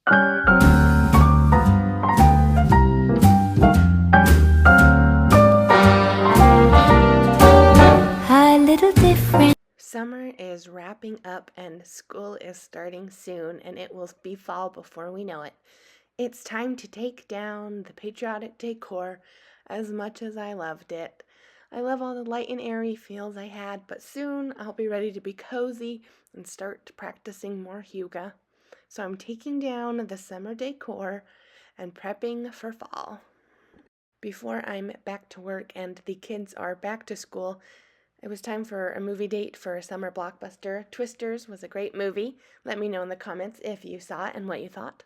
A little different. Summer is wrapping up and school is starting soon, and it will be fall before we know it. It's time to take down the patriotic decor as much as I loved it. I love all the light and airy feels I had, but soon I'll be ready to be cozy and start practicing more hygge. So I'm taking down the summer decor and prepping for fall. Before I'm back to work and the kids are back to school, it was time for a movie date for a summer blockbuster. Twisters was a great movie. Let me know in the comments if you saw it and what you thought.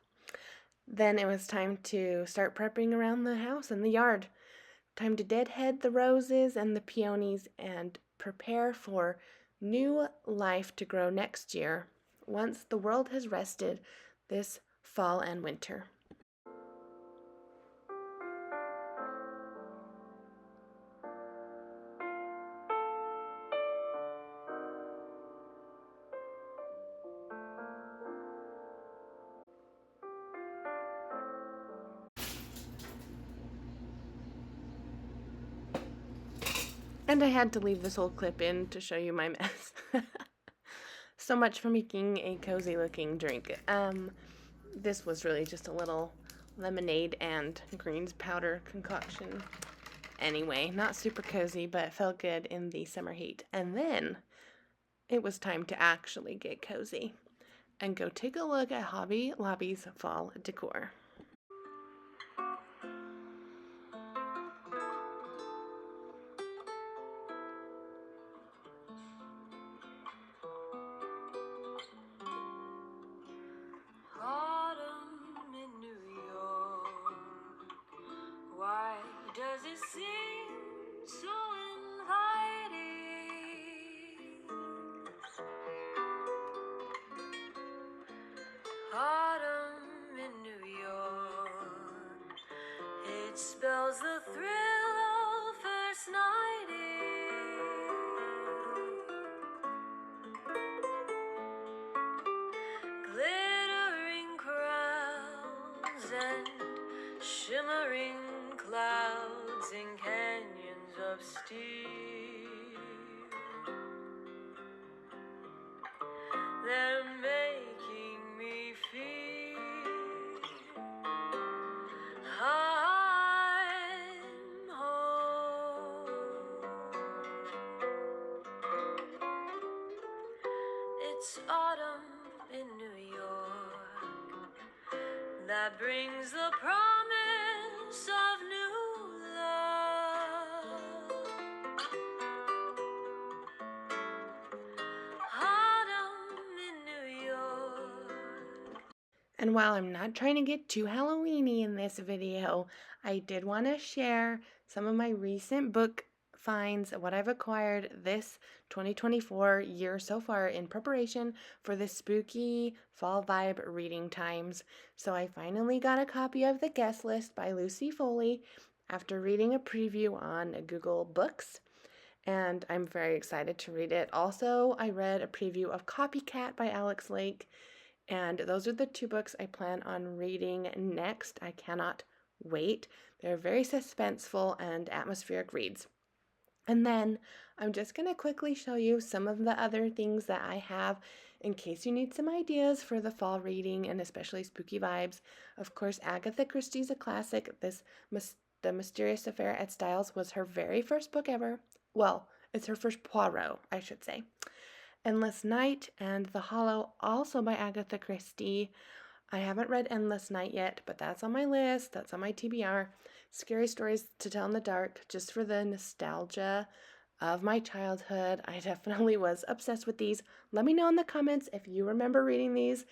Then it was time to start prepping around the house and the yard. Time to deadhead the roses and the peonies and prepare for new life to grow next year once the world has rested this fall and winter. And I had to leave this whole clip in to show you my mess. So much for making a cozy looking drink. This was really just a little lemonade and greens powder concoction. Anyway, not super cozy, but it felt good in the summer heat. And then it was time to actually get cozy and go take a look at Hobby Lobby's fall decor. Autumn in New York, why does it seem so inviting? Autumn in New York, it spells the thrill of first nighting. Glittering crowds and shimmering clouds in canyons of steel. They're making me feel I'm home. It's autumn in New York that brings the promise of new love. Autumn in New York. And while I'm not trying to get too Halloweeny in this video, I did want to share some of my recent book finds, what I've acquired this 2024 year so far in preparation for the spooky fall vibe reading times. So I finally got a copy of The Guest List by Lucy Foley after reading a preview on Google Books, and I'm very excited to read it. Also, I read a preview of Copycat by Alex Lake, and those are the two books I plan on reading next. I cannot wait. They're very suspenseful and atmospheric reads. And then I'm just going to quickly show you some of the other things that I have in case you need some ideas for the fall reading and especially spooky vibes. Of course, Agatha Christie's a classic. The Mysterious Affair at Styles was her very first book ever. Well, it's her first Poirot, I should say. Endless Night and The Hollow, also by Agatha Christie. I haven't read Endless Night yet, but that's on my list. That's on my TBR. Scary Stories to Tell in the Dark, just for the nostalgia of my childhood. I definitely was obsessed with these. Let me know in the comments if you remember reading these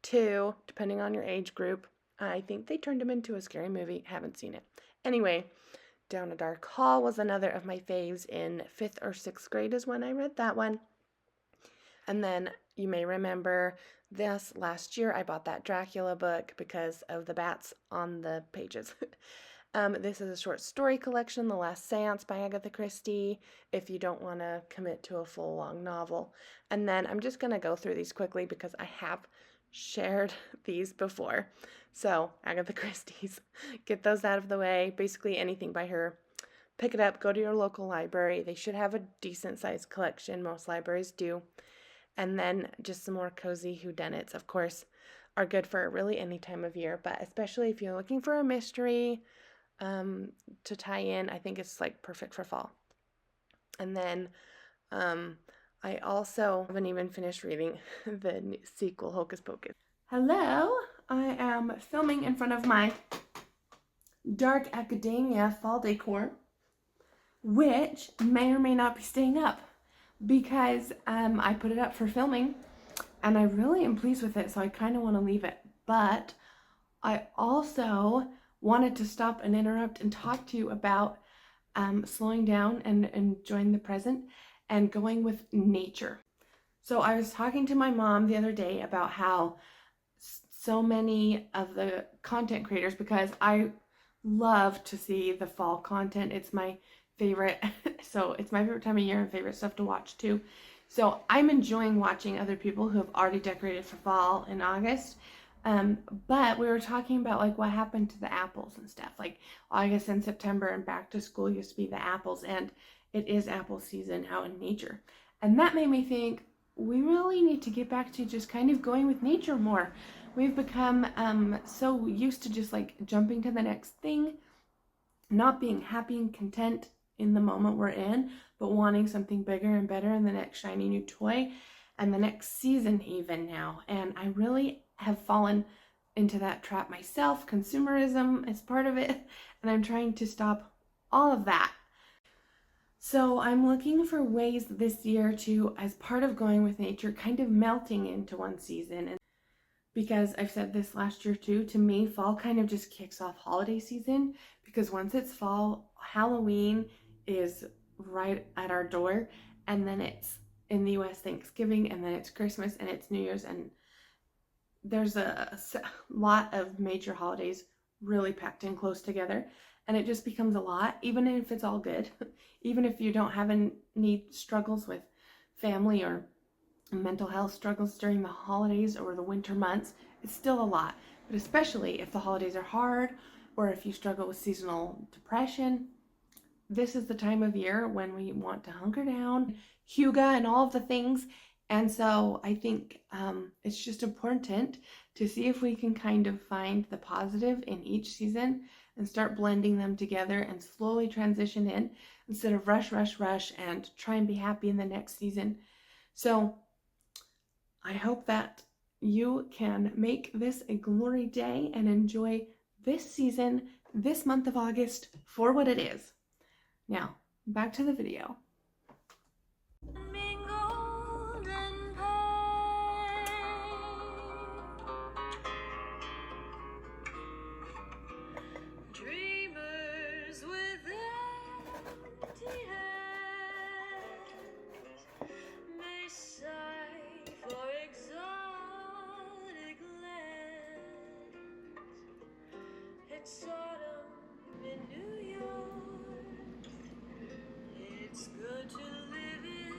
too, depending on your age group. I think they turned them into a scary movie. Haven't seen it. Anyway, Down a Dark Hall was another of my faves in 5th or 6th grade is when I read that one. And then you may remember this last year, I bought that Dracula book because of the bats on the pages. This is a short story collection, The Last Seance by Agatha Christie, if you don't want to commit to a full long novel. And then I'm just going to go through these quickly because I have shared these before. So, Agatha Christie's, get those out of the way. Basically, anything by her. Pick it up, go to your local library. They should have a decent sized collection. Most libraries do. And then just some more cozy whodunits, of course, are good for really any time of year, but especially if you're looking for a mystery to tie in, I think it's like perfect for fall. And then um, I also haven't even finished reading the sequel, Hocus Pocus. Hello, I am filming in front of my dark academia fall decor, which may or may not be staying up because I put it up for filming and I really am pleased with it, so I kind of want to leave it. But I also wanted to stop and interrupt and talk to you about slowing down and enjoying the present and going with nature. So I was talking to my mom the other day about how so many of the content creators, because I love to see the fall content. It's my favorite. So it's my favorite time of year and favorite stuff to watch too. So I'm enjoying watching other people who have already decorated for fall in August. But we were talking about like what happened to the apples and stuff. Like August and September and back to school used to be the apples, and it is apple season out in nature. And that made me think we really need to get back to just kind of going with nature more. We've become so used to just like jumping to the next thing, not being happy and content in the moment we're in, but wanting something bigger and better and the next shiny new toy and the next season even now. And I really have fallen into that trap myself. Consumerism is part of it, and I'm trying to stop all of that. So I'm looking for ways this year to, as part of going with nature, kind of melting into one season. And because I've said this last year too, to me, fall kind of just kicks off holiday season, because once it's fall, Halloween is right at our door, and then it's in the US Thanksgiving, and then it's Christmas, and it's New Year's, and there's a lot of major holidays really packed in close together, and it just becomes a lot, even if it's all good. Even if you don't have any struggles with family or mental health struggles during the holidays or the winter months, it's still a lot. But especially if the holidays are hard or if you struggle with seasonal depression, this is the time of year when we want to hunker down, hygge, and all of the things. And so I think it's just important to see if we can kind of find the positive in each season and start blending them together and slowly transition in instead of rush, rush, rush and try and be happy in the next season. So I hope that you can make this a glory day and enjoy this season, this month of August, for what it is. Now, back to the video. Mingled in pain. Dreamers with empty hands may sigh for exotic lands. It's autumn in New York. It's good to live it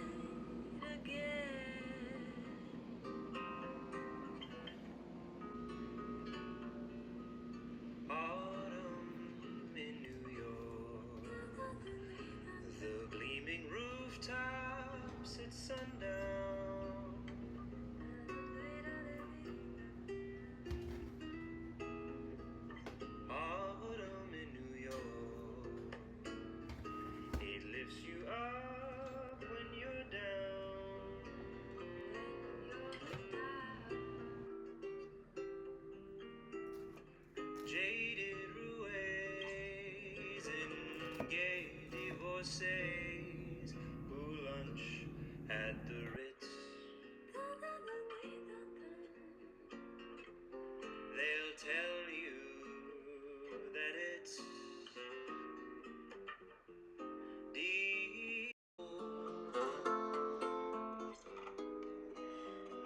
again. Autumn in New York. The gleaming rooftops at sundown. Autumn in New York. It lifts you up when you're down. Jaded roues and gay divorcees who lunch at the Ritz. They'll tell you that it's deep.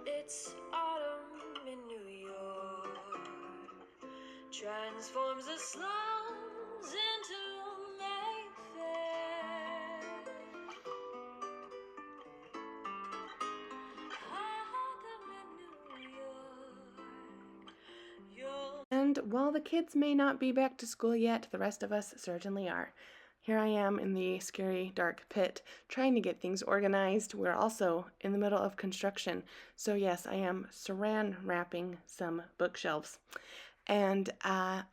It's autumn in New York. Transforms the slums into Mayfair. Autumn in New York. And while the kids may not be back to school yet, the rest of us certainly are. Here I am in the scary dark pit trying to get things organized. We're also in the middle of construction. So yes, I am saran wrapping some bookshelves. And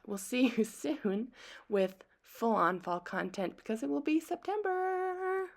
we'll see you soon with full-on fall content because it will be September.